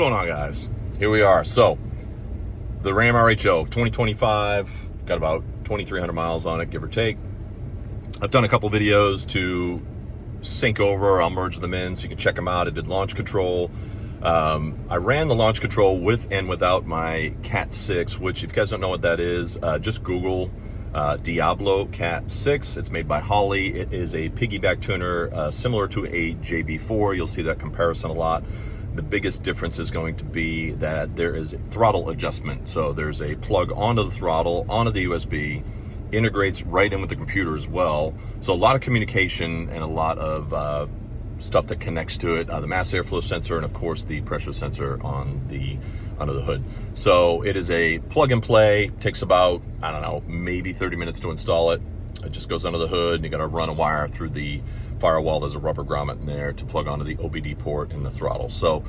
going on, guys? Here we are. So the Ram RHO 2025, got about 2,300 miles on it, give or take. I've done a couple videos to sync over. I'll merge them in so you can check them out. I did launch control. I ran the launch control with and without my Cat 6, which if you guys don't know what that is, just Google Diablo Cat 6. It's made by Holley. It is a piggyback tuner similar to a JB4. You'll see that comparison a lot. The biggest difference is going to be that there is a throttle adjustment. So there's a plug onto the throttle, onto the USB, integrates right in with the computer as well. So a lot of communication and a lot of stuff that connects to it, the mass airflow sensor, and of course the pressure sensor on the under the hood. So it is a plug and play. Takes about, I don't know, maybe 30 minutes to install it. It just goes under the hood and you got to run a wire through the firewall. There's a rubber grommet in there to plug onto the OBD port in the throttle. So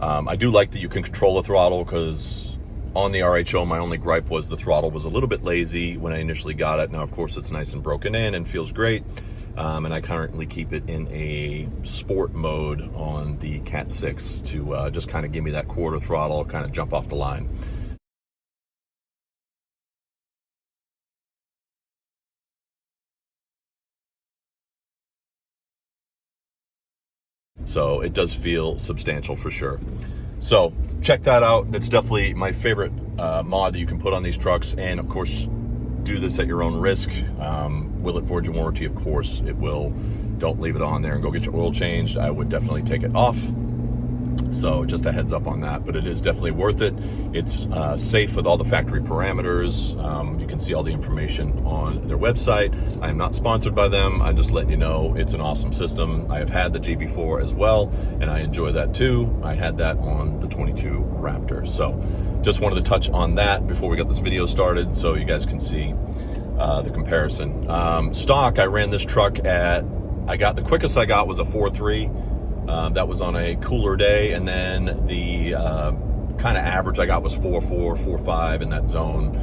I do like that you can control the throttle, because on the RHO, my only gripe was the throttle was a little bit lazy when I initially got it. Now, of course, it's nice and broken in and feels great. And I currently keep it in a sport mode on the Cat 6 to just kind of give me that quarter throttle, kind of jump off the line. So it does feel substantial for sure. So check that out. It's definitely my favorite mod that you can put on these trucks. And of course, do this at your own risk. Will it void your warranty? Of course it will. Don't leave it on there and go get your oil changed. I would definitely take it off. So just a heads up on that, but it is definitely worth it. It's safe with all the factory parameters. You can see all the information on their website. I am not sponsored by them. I'm just letting you know it's an awesome system. I have had the GB4 as well, and I enjoy that too. I had that on the 22 Raptor. So just wanted to touch on that before we got this video started so you guys can see the comparison. Stock, I ran this truck at, the quickest I got was a 4.3. That was on a cooler day, and then the kind of average I got was 4.4, 4.5 in that zone,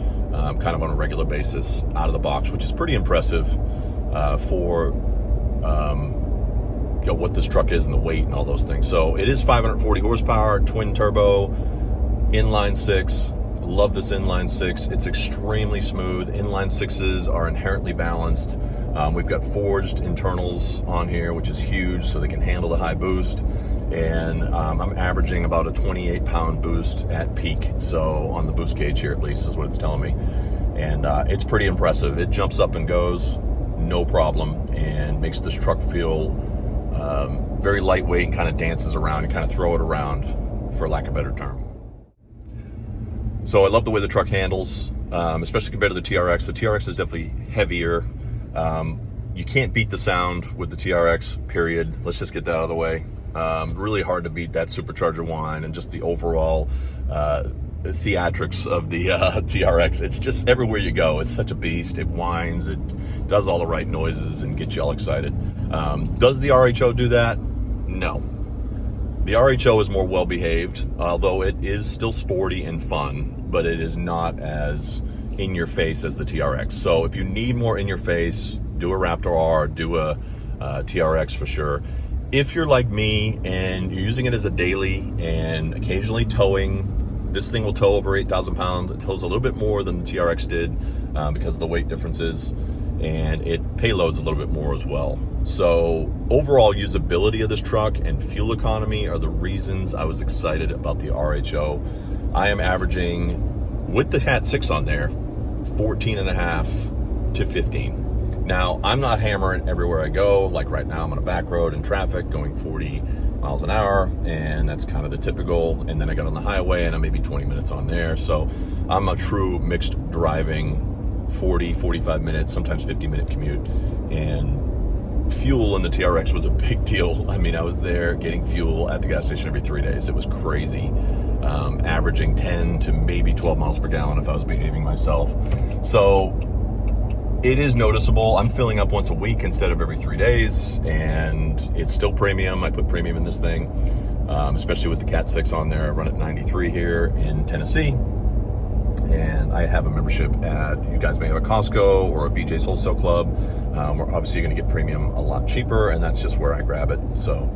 kind of on a regular basis out of the box, which is pretty impressive for you know, what this truck is and the weight and all those things. So it is 540 horsepower, twin turbo, inline 6. Love this inline 6. It's extremely smooth. Inline 6s are inherently balanced. We've got forged internals on here, which is huge, so they can handle the high boost. And I'm averaging about a 28-pound boost at peak. So on the boost gauge here, at least, is what it's telling me. And it's pretty impressive. It jumps up and goes, no problem, and makes this truck feel very lightweight and kind of dances around and kind of throw it around, for lack of a better term. So I love the way the truck handles, especially compared to the TRX. The TRX is definitely heavier. You can't beat the sound with the TRX, period. Let's just get that out of the way. Really hard to beat that supercharger whine and just the overall theatrics of the TRX. It's just everywhere you go. It's such a beast. It whines. It does all the right noises and gets you all excited. Does the RHO do that? No. The RHO is more well-behaved, although it is still sporty and fun, but it is not as in-your-face as the TRX. So if you need more in-your-face, do a Raptor R, do a TRX for sure. If you're like me and you're using it as a daily and occasionally towing, this thing will tow over 8,000 pounds. It tows a little bit more than the TRX did because of the weight differences, and it payloads a little bit more as well. So overall usability of this truck and fuel economy are the reasons I was excited about the RHO. I am averaging, with the Cat 6 on there, 14.5 to 15. Now, I'm not hammering everywhere I go. Like right now, I'm on a back road in traffic going 40 miles an hour, and that's kind of the typical. And then I got on the highway and I'm maybe 20 minutes on there. So I'm a true mixed driving 40, 45 minutes, sometimes 50-minute commute. And fuel in the TRX was a big deal. I mean, I was there getting fuel at the gas station every 3 days. It was crazy. Averaging 10 to maybe 12 miles per gallon if I was behaving myself. So it is noticeable. I'm filling up once a week instead of every 3 days, and it's still premium. I put premium in this thing, especially with the Cat 6 on there. I run at 93 here in Tennessee, and I have a membership at, you guys may have a Costco or a BJ's Wholesale Club. We're obviously going to get premium a lot cheaper, and that's just where I grab it. So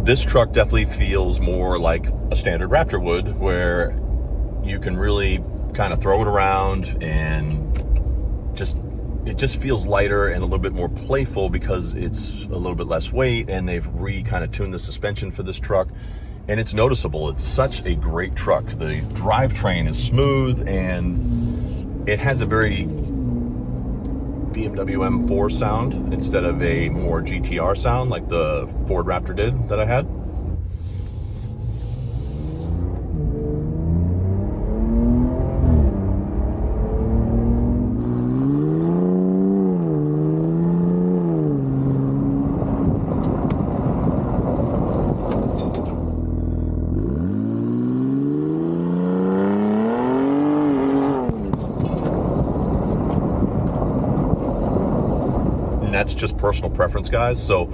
This truck definitely feels more like a standard Raptor would, where you can really kind of throw it around and it just feels lighter and a little bit more playful because it's a little bit less weight, and they've kind of tuned the suspension for this truck, and it's noticeable. It's such a great truck. The drivetrain is smooth, and it has a very BMW M4 sound instead of a more GTR sound like the Ford Raptor did that I had. That's just personal preference, guys. So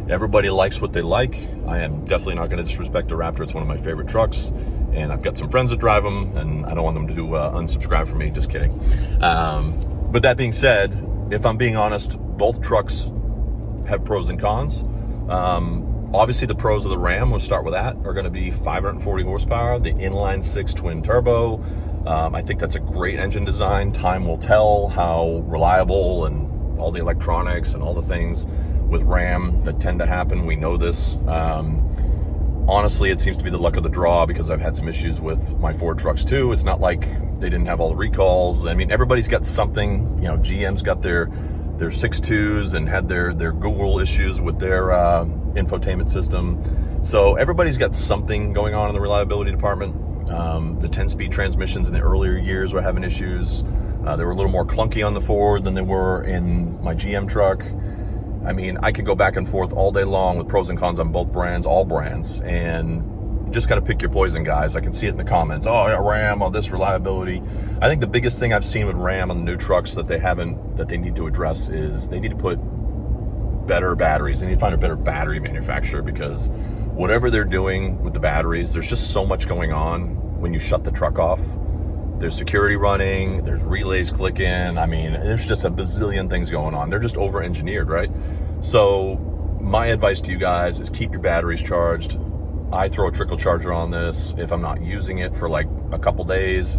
everybody likes what they like. I am definitely not going to disrespect the Raptor. It's one of my favorite trucks, and I've got some friends that drive them, and I don't want them to unsubscribe from me. Just kidding. But that being said, if I'm being honest, both trucks have pros and cons. Obviously, the pros of the Ram, we'll start with that, are going to be 540 horsepower, the inline six twin turbo. I think that's a great engine design. Time will tell how reliable and all the electronics and all the things with Ram that tend to happen. We know this. Honestly, it seems to be the luck of the draw because I've had some issues with my Ford trucks too. It's not like they didn't have all the recalls. I mean, everybody's got something. You know, GM's got their 6.2s and had their Google issues with their infotainment system. So everybody's got something going on in the reliability department. The 10-speed transmissions in the earlier years were having issues. They were a little more clunky on the Ford than they were in my GM truck. I mean, I could go back and forth all day long with pros and cons on both brands, all brands, and you just got to pick your poison, guys. I can see it in the comments. Oh, yeah, Ram, all this reliability. I think the biggest thing I've seen with Ram on the new trucks that they need to address is they need to put better batteries. They need to find a better battery manufacturer, because whatever they're doing with the batteries, there's just so much going on when you shut the truck off. There's security running, there's relays clicking. I mean, there's just a bazillion things going on. They're just over-engineered, right? So my advice to you guys is keep your batteries charged. I throw a trickle charger on this. If I'm not using it for like a couple days,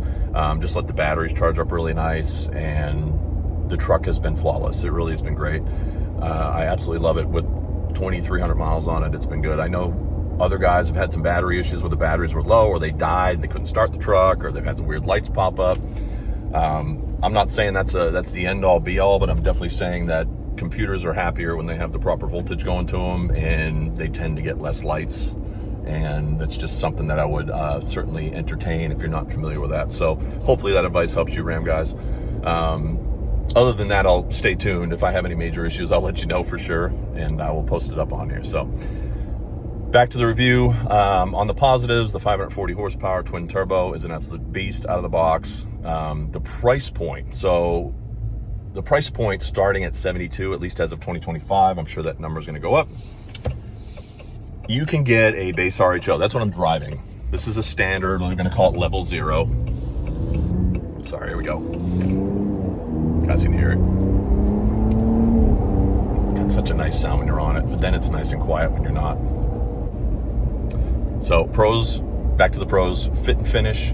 just let the batteries charge up really nice, and the truck has been flawless. It really has been great. I absolutely love it. With 2,300 miles on it, it's been good. I know other guys have had some battery issues where the batteries were low, or they died and they couldn't start the truck, or they've had some weird lights pop up. I'm not saying that's the end all be all, but I'm definitely saying that computers are happier when they have the proper voltage going to them, and they tend to get less lights. And that's just something that I would certainly entertain if you're not familiar with that. So hopefully that advice helps you, Ram guys. Other than that, I'll stay tuned. If I have any major issues, I'll let you know for sure, and I will post it up on here. So back to the review. On the positives, the 540 horsepower twin turbo is an absolute beast out of the box. The price point. So the price point starting at 72, at least as of 2025. I'm sure that number is going to go up. You can get a base RHO. That's what I'm driving. This is a standard. We're going to call it level 0. Sorry, here we go. You guys can hear it. Got such a nice sound when you're on it, but then it's nice and quiet when you're not. So pros, back to the pros. Fit and finish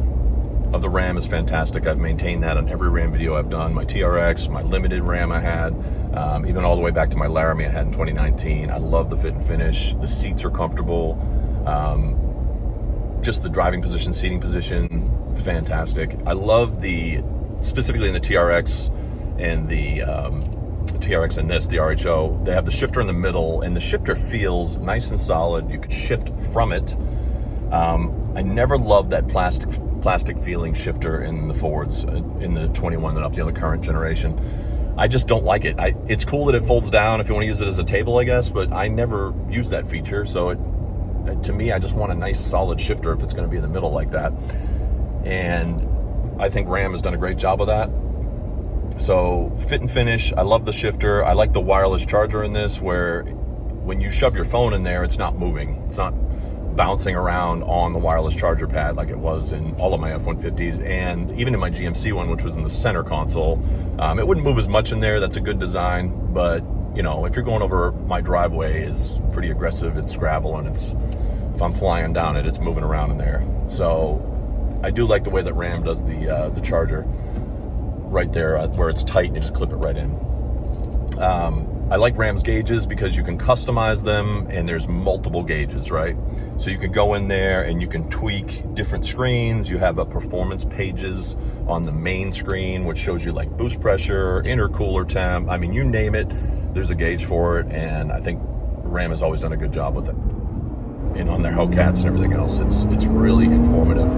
of the Ram is fantastic. I've maintained that on every Ram video I've done. My TRX, my limited Ram I had, even all the way back to my Laramie I had in 2019. I love the fit and finish. The seats are comfortable. Just the driving position, seating position, fantastic. I love specifically in the TRX and the TRX and the RHO, they have the shifter in the middle, and the shifter feels nice and solid. You could shift from it. I never loved that plastic feeling shifter in the Fords, in the 21 and up, the current generation. I just don't like it. It's cool that it folds down if you want to use it as a table, I guess, but I never use that feature. So to me, I just want a nice solid shifter if it's going to be in the middle like that. And I think Ram has done a great job of that. So fit and finish, I love the shifter. I like the wireless charger in this, where when you shove your phone in there, it's not moving. It's not bouncing around on the wireless charger pad like it was in all of my F-150s, and even in my GMC one, which was in the center console. It wouldn't move as much in there. That's a good design, but you know, if you're going over my driveway is pretty aggressive. It's gravel, and if I'm flying down it, it's moving around in there. So I do like the way that Ram does the charger right there where it's tight and you just clip it right in. I like Ram's gauges because you can customize them, and there's multiple gauges, right? So you can go in there and you can tweak different screens. You have performance pages on the main screen, which shows you like boost pressure, intercooler temp. I mean, you name it, there's a gauge for it. And I think Ram has always done a good job with it. And on their Hellcats and everything else, it's really informative.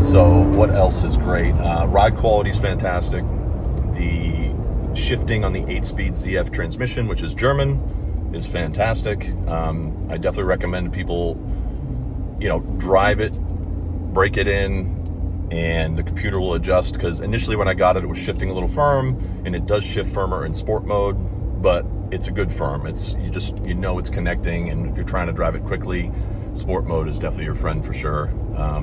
So what else is great? Ride quality is fantastic. The shifting on the 8-speed ZF transmission, which is German, is fantastic. I definitely recommend people, you know, drive it, break it in, and the computer will adjust, because initially when I got it, it was shifting a little firm, and it does shift firmer in sport mode, but it's a good firm. You know it's connecting, and if you're trying to drive it quickly, sport mode is definitely your friend for sure.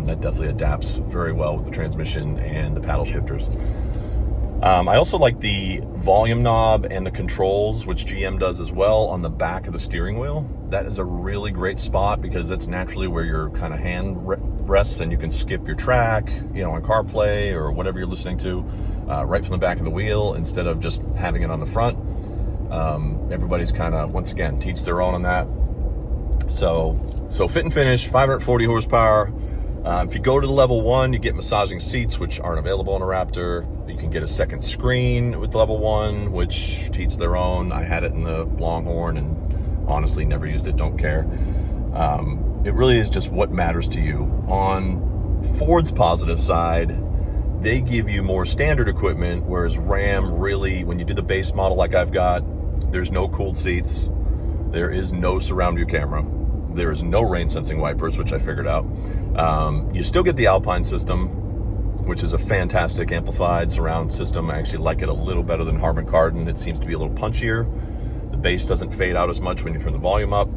That definitely adapts very well with the transmission and the paddle shifters. I also like the volume knob and the controls, which GM does as well, on the back of the steering wheel. That is a really great spot because that's naturally where your kind of hand rests, and you can skip your track, you know, on CarPlay or whatever you're listening to, right from the back of the wheel instead of just having it on the front. Everybody's kind of, once again, teach their own on that. So fit and finish, 540 horsepower. If you go to the level 1, you get massaging seats, which aren't available on a Raptor. You can get a second screen with level 1, which teach their own. I had it in the Longhorn and honestly never used it, don't care. It really is just what matters to you. On Ford's positive side, they give you more standard equipment, whereas Ram really, when you do the base model like I've got, there's no cooled seats. There is no surround view camera. There is no rain sensing wipers, which I figured out. You still get the Alpine system, which is a fantastic amplified surround system. I actually like it a little better than Harman Kardon. It seems to be a little punchier. The bass doesn't fade out as much when you turn the volume up.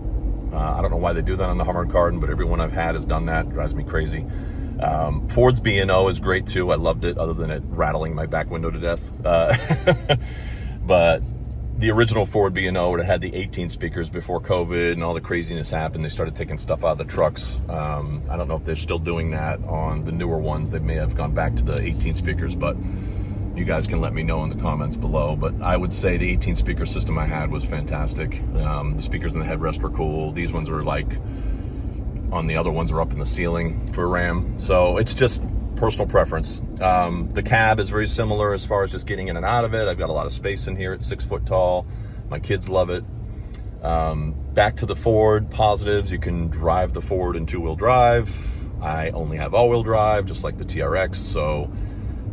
I don't know why they do that on the Harman Kardon, but everyone I've had has done that. It drives me crazy. Ford's B&O is great too. I loved it, other than it rattling my back window to death. But the original Ford B&O would have had the 18 speakers before COVID and all the craziness happened. They started taking stuff out of the trucks. I don't know if they're still doing that on the newer ones. They may have gone back to the 18 speakers, but you guys can let me know in the comments below. But I would say the 18 speaker system I had was fantastic. The speakers in the headrest were cool. These ones are like, on the other ones are up in the ceiling for Ram. So it's just personal preference. The cab is very similar as far as just getting in and out of it. I've got a lot of space in here. It's 6 foot tall. My kids love it. Back to the Ford positives. You can drive the Ford in 2-wheel drive. I only have all-wheel drive, just like the TRX. So,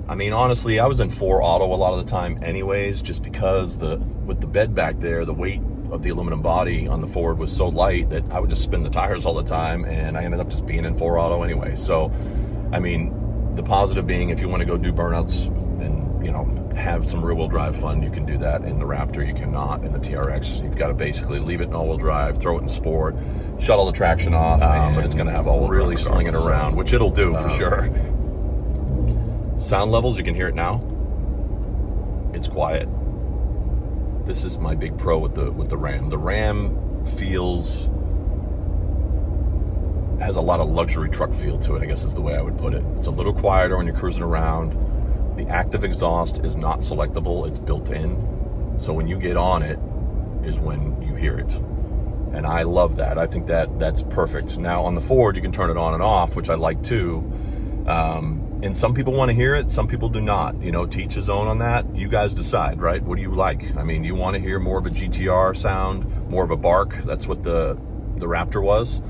I mean, honestly, I was in 4 auto a lot of the time anyways, just because with the bed back there, the weight of the aluminum body on the Ford was so light that I would just spin the tires all the time, and I ended up just being in 4 auto anyway. So, I mean, the positive being, if you want to go do burnouts and, you know, have some rear-wheel drive fun, you can do that in the Raptor. You cannot in the TRX. You've got to basically leave it in all-wheel drive, throw it in sport, shut all the traction off, but it's going to have all really sling it around, which it'll do for sure. Sound levels, you can hear it now. It's quiet. This is my big pro with the Ram. The Ram has a lot of luxury truck feel to it, I guess is the way I would put it. It's a little quieter when you're cruising around. The active exhaust is not selectable, it's built in. So when you get on it is when you hear it. And I love that. I think that's perfect. Now on the Ford, you can turn it on and off, which I like too. And some people want to hear it, some people do not. You know, to each his own on that. You guys decide, right? What do you like? I mean, you want to hear more of a GTR sound, more of a bark? That's what the Raptor was.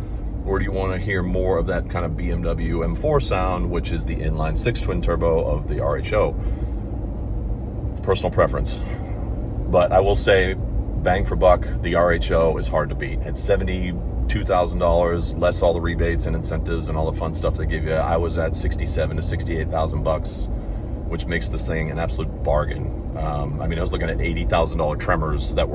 Or do you want to hear more of that kind of BMW M4 sound, which is the inline-6 twin turbo of the RHO? It's personal preference. But I will say, bang for buck, the RHO is hard to beat. At $72,000, less all the rebates and incentives and all the fun stuff they give you, I was at $67,000 to $68,000, which makes this thing an absolute bargain. I mean, I was looking at $80,000 Tremors that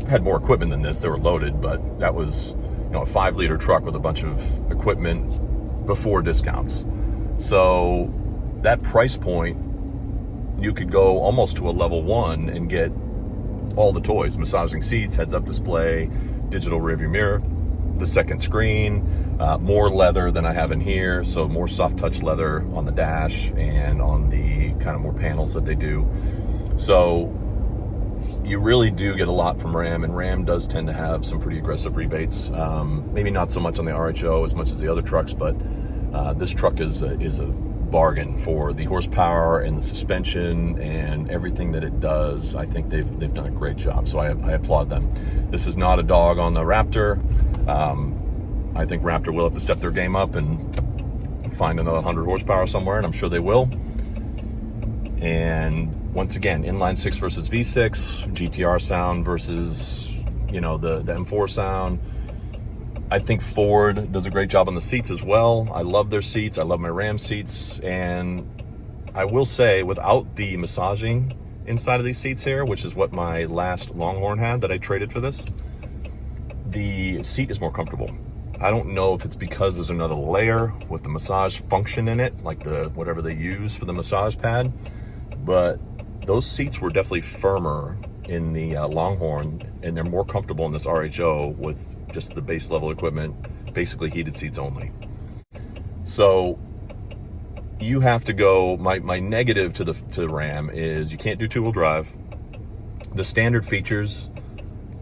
had more equipment than this. They were loaded, but that was, you know, a 5-liter truck with a bunch of equipment before discounts. So that price point, you could go almost to a level 1 and get all the toys: massaging seats, heads-up display, digital rearview mirror, the second screen, more leather than I have in here, so more soft touch leather on the dash and on the kind of more panels that they do. So you really do get a lot from Ram, and Ram does tend to have some pretty aggressive rebates. Maybe not so much on the RHO as much as the other trucks, but this truck is a bargain for the horsepower and the suspension and everything that it does. I think they've done a great job, so I applaud them. This is not a dog on the Raptor. I think Raptor will have to step their game up and find another 100 horsepower somewhere, and I'm sure they will. And once again, inline 6 versus V6, GTR sound versus, you know, the M4 sound. I think Ford does a great job on the seats as well. I love their seats. I love my Ram seats. And I will say, without the massaging inside of these seats here, which is what my last Longhorn had that I traded for this, the seat is more comfortable. I don't know if it's because there's another layer with the massage function in it, like the whatever they use for the massage pad, but those seats were definitely firmer in the Longhorn, and they're more comfortable in this RHO with just the base level equipment, basically heated seats only. So you have to go, my negative to the Ram is you can't do two-wheel drive. The standard features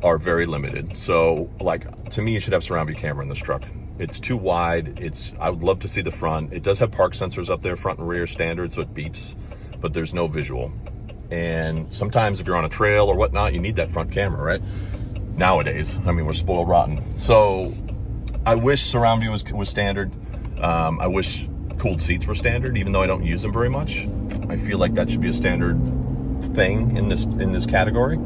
are very limited. So, like, to me, you should have surround view camera in this truck. It's too wide. I would love to see the front. It does have park sensors up there, front and rear standard, so it beeps, but there's no visual. And sometimes if you're on a trail or whatnot, you need that front camera, right? Nowadays, I mean, we're spoiled rotten. So I wish surround view was standard. I wish cooled seats were standard, even though I don't use them very much. I feel like that should be a standard thing in this category.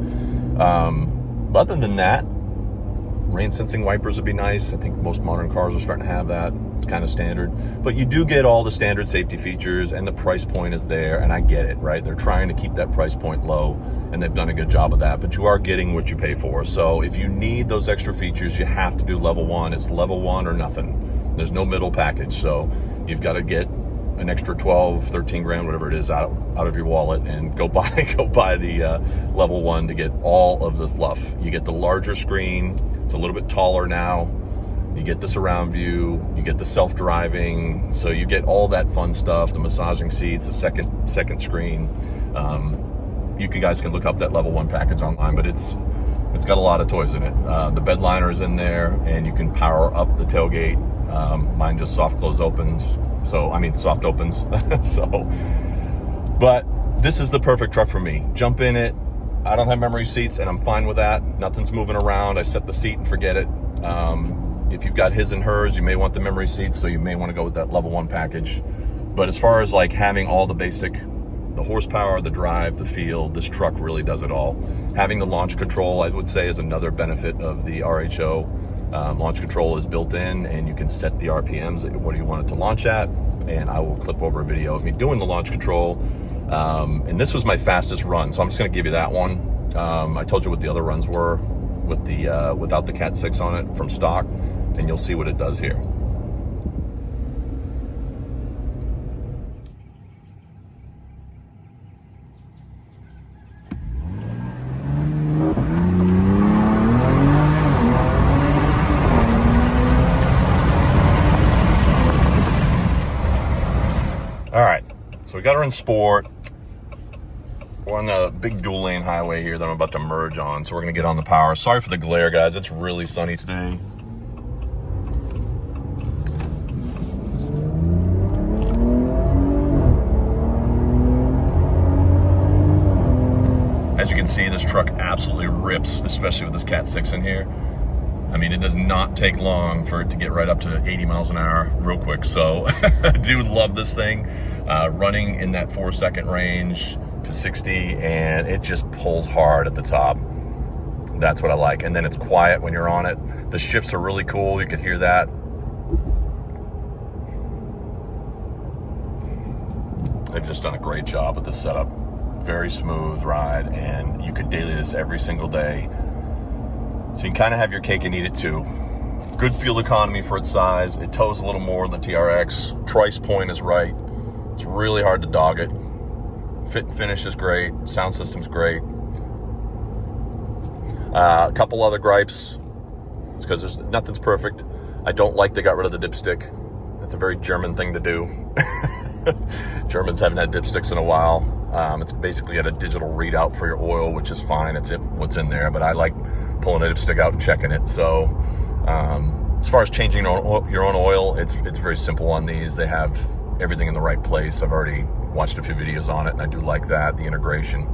Other than that, rain sensing wipers would be nice. I think most modern cars are starting to have that. It's kind of standard. But you do get all the standard safety features, and the price point is there, and I get it, right? They're trying to keep that price point low, and they've done a good job of that, but you are getting what you pay for. So if you need those extra features, you have to do level 1. It's level 1 or nothing. There's no middle package. So you've got to get an extra 12, 13 grand, whatever it is, out of your wallet and go buy the level 1 to get all of the fluff. You get the larger screen. It's a little bit taller now. You get the surround view, you get the self-driving, so you get all that fun stuff, the massaging seats, the second screen. You guys can look up that level 1 package online, but it's got a lot of toys in it. The bed liner is in there, and you can power up the tailgate. Mine just soft opens. But this is the perfect truck for me. Jump in it. I don't have memory seats, and I'm fine with that. Nothing's moving around. I set the seat and forget it. If you've got his and hers, you may want the memory seats, so you may want to go with that level 1 package. But as far as like having all the basic, the horsepower, the drive, the feel, this truck really does it all. Having the launch control, I would say, is another benefit of the RHO. Launch control is built in, and you can set the RPMs, what do you want it to launch at, and I will clip over a video of me doing the launch control. And this was my fastest run, so I'm just going to give you that one. I told you what the other runs were with the without the Cat 6 on it from stock, and you'll see what it does here. All right, so we got her in sport. We're on the big dual lane highway here that I'm about to merge on, so we're gonna get on the power. Sorry for the glare, guys. It's really sunny today. As you can see, this truck absolutely rips, especially with this Cat 6 in here. I mean, it does not take long for it to get right up to 80 miles an hour real quick. So I do love this thing. Running in that 4-second range to 60, and it just pulls hard at the top. That's what I like. And then it's quiet when you're on it. The shifts are really cool. You can hear that. They've just done a great job with this setup. Very smooth ride, and you could daily this every single day. So you can kind of have your cake and eat it too. Good fuel economy for its size. It tows a little more than the TRX. Price point is right. It's really hard to dog it. Fit and finish is great. Sound system's great. A couple other gripes, because nothing's perfect. I don't like they got rid of the dipstick. That's a very German thing to do. Germans haven't had dipsticks in a while. It's basically got a digital readout for your oil, which is fine. It's what's in there, but I like pulling a dipstick out and checking it. So as far as changing your own oil, it's very simple on these. They have everything in the right place. I've already watched a few videos on it, and I do like that, the integration.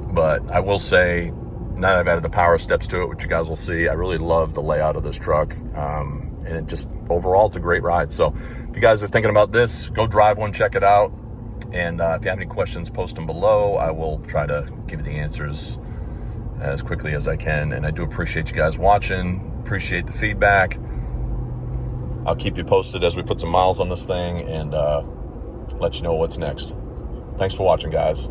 But I will say, now that I've added the power steps to it, which you guys will see, I really love the layout of this truck. And it just, overall, it's a great ride. So if you guys are thinking about this, go drive one, check it out. And if you have any questions, post them below. I will try to give you the answers as quickly as I can. And I do appreciate you guys watching, appreciate the feedback. I'll keep you posted as we put some miles on this thing and let you know what's next. Thanks for watching, guys.